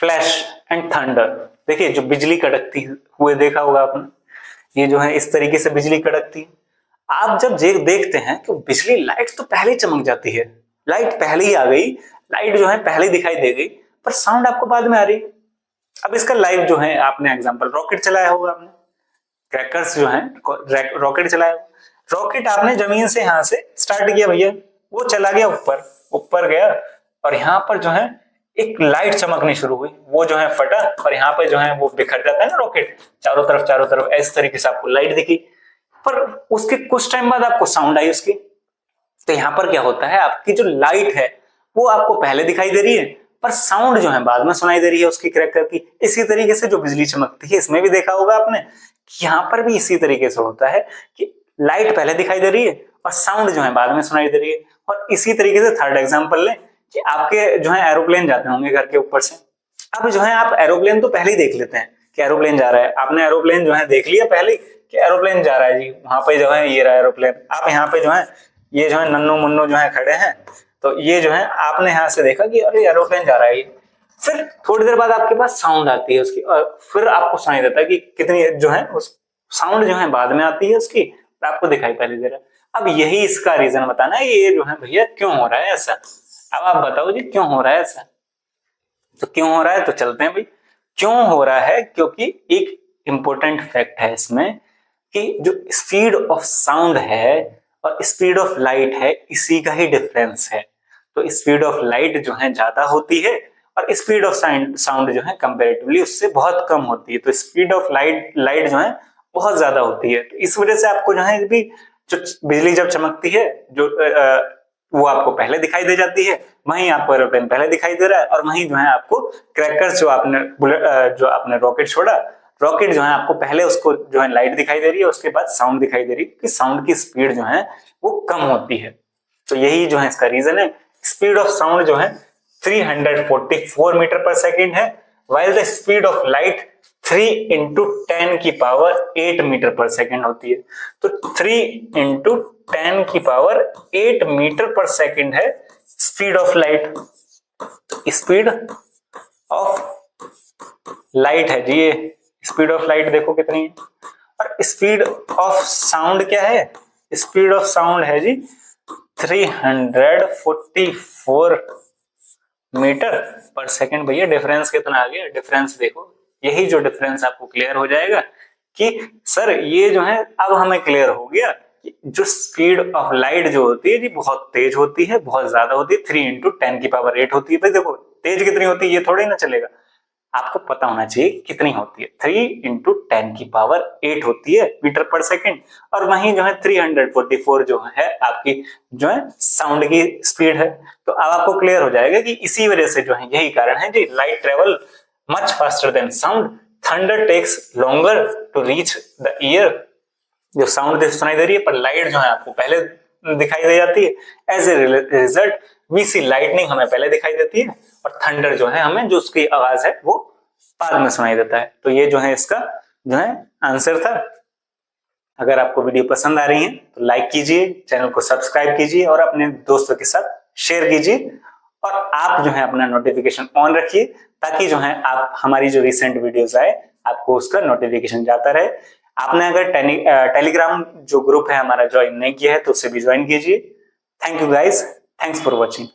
Flash and thunder. देखिए जो बिजली कड़कती हुए देखा होगा आपने, ये जो है इस तरीके से बिजली कड़कती है। आप जब देखते हैं कि बिजली लाइट तो पहले ही चमक जाती है, लाइट पहले ही आ गई, लाइट जो है पहले ही दिखाई दे गई, पर साउंड आपको बाद में आ रही। अब इसका लाइव जो है आपने एग्जांपल रॉकेट चलाया होगा, आपने क्रैकर्स जो है रॉकेट चलाया, रॉकेट आपने जमीन से यहां से स्टार्ट किया भैया, वो चला गया ऊपर, ऊपर गया और यहाँ पर जो है एक लाइट चमकनी शुरू हुई, वो जो है फटा और यहाँ पे जो है वो बिखर जाता है ना रॉकेट, चारों तरफ इस तरीके से आपको लाइट दिखी, पर उसके कुछ टाइम बाद आपको साउंड आई उसकी। तो यहाँ पर क्या होता है, आपकी जो लाइट है वो आपको पहले दिखाई दे रही है, पर साउंड जो है बाद में सुनाई दे रही है उसकी क्रैकर की। इसी तरीके से जो बिजली चमकती है, इसमें भी देखा होगा आपने, यहाँ पर भी इसी तरीके से होता है कि लाइट पहले दिखाई दे रही है और साउंड जो है बाद में सुनाई दे रही है। और इसी तरीके से थर्ड एग्जांपल लें कि आपके जो है एरोप्लेन जाते होंगे घर के ऊपर से, अब जो है आप एरोप्लेन तो पहले ही देख लेते हैं कि एरोप्लेन जा रहा है, आपने एरोप्लेन जो है देख लिया पहले कि एरोप्लेन जा रहा है जी, वहां पे जो है ये रहा एरोप्लेन, आप यहाँ पे जो है ये जो है नन्नू मुन्नू जो है खड़े हैं, तो ये जो है आपने यहाँ से देखा कि अरे एरोप्लेन जा रहा है। फिर थोड़ी देर बाद आपके पास साउंड आती है उसकी और फिर आपको सुनाई देता है कि कितनी जो है उस साउंड जो है बाद में आती है उसकी, आपको दिखाई पहले दे रहा है। अब यही इसका रीजन बताना है, ये जो है भैया क्यों हो रहा है ऐसा। अब आप बताओ जी क्यों हो रहा है ऐसा। तो क्यों हो रहा है, तो चलते हैं भाई क्यों हो रहा है। क्योंकि एक इंपॉर्टेंट फैक्ट है इसमें कि जो स्पीड ऑफ साउंड है और स्पीड ऑफ लाइट है, इसी का ही डिफरेंस है। तो स्पीड ऑफ लाइट जो है ज्यादा होती है और स्पीड ऑफ साउंड जो है कंपैरेटिवली उससे बहुत कम होती है। तो स्पीड ऑफ लाइट जो है बहुत ज्यादा होती है, तो इस वजह से आपको जो है भी जो बिजली जब चमकती है जो वो आपको पहले दिखाई दे जाती है, वहीं आपको एरोप्लेन पहले दिखाई दे रहा है और वहीं जो है आपको क्रैकर्स जो आपने रॉकेट छोड़ा, रॉकेट जो है आपको पहले उसको जो है लाइट दिखाई दे रही है, उसके बाद साउंड दिखाई दे रही है कि साउंड की स्पीड जो है वो कम होती है। तो यही जो है इसका रीजन है। स्पीड ऑफ साउंड जो है 344 मीटर पर सेकेंड है, while the speed of light 3 into 10 की पावर 8 मीटर पर सेकेंड होती है। तो 3 into 10 की पावर 8 मीटर पर सेकेंड है speed of light. Speed of light है जी, ये स्पीड ऑफ लाइट देखो कितनी है। और स्पीड ऑफ साउंड क्या है, स्पीड ऑफ साउंड है जी 344 मीटर पर सेकेंड। भैया डिफरेंस कितना आ गया, डिफरेंस देखो, यही जो डिफरेंस आपको क्लियर हो जाएगा कि सर ये जो है अब हमें क्लियर हो गया कि जो स्पीड ऑफ लाइट जो होती है जी बहुत तेज होती है, बहुत ज्यादा होती है, 3 into 10 की पावर 8 होती है। भाई देखो तेज कितनी होती है ये थोड़ी ना चलेगा, आपको पता होना चाहिए कितनी होती है, 3 into 10 की पावर 8 होती है मीटर पर सेकेंड। और वहीं जो है 344 जो है आपकी जो है साउंड की स्पीड है। तो अब आपको क्लियर हो जाएगा कि इसी वजह से जो है यही कारण है जी, light travel much faster than sound, thunder takes longer to reach the ear. जो साउंड सुनाई दे रही है पर लाइट जो है आपको पहले दिखाई दे जाती है। As a result we see lightning हमें पहले दिखाई देती है और थंडर जो है हमें जो उसकी आवाज है वो बाद में सुनाई देता है। तो ये जो है इसका जो है आंसर था। अगर आपको वीडियो पसंद आ रही है तो लाइक कीजिए, चैनल को सब्सक्राइब कीजिए और अपने दोस्तों के साथ शेयर कीजिए। और आप जो है अपना नोटिफिकेशन ऑन रखिए ताकि जो है आप हमारी जो रिसेंट वीडियोस आए आपको उसका नोटिफिकेशन जाता रहे। आपने अगर टेलीग्राम जो ग्रुप है हमारा ज्वाइन नहीं किया है तो उसे भी ज्वाइन कीजिए। Thank you guys, thanks for watching.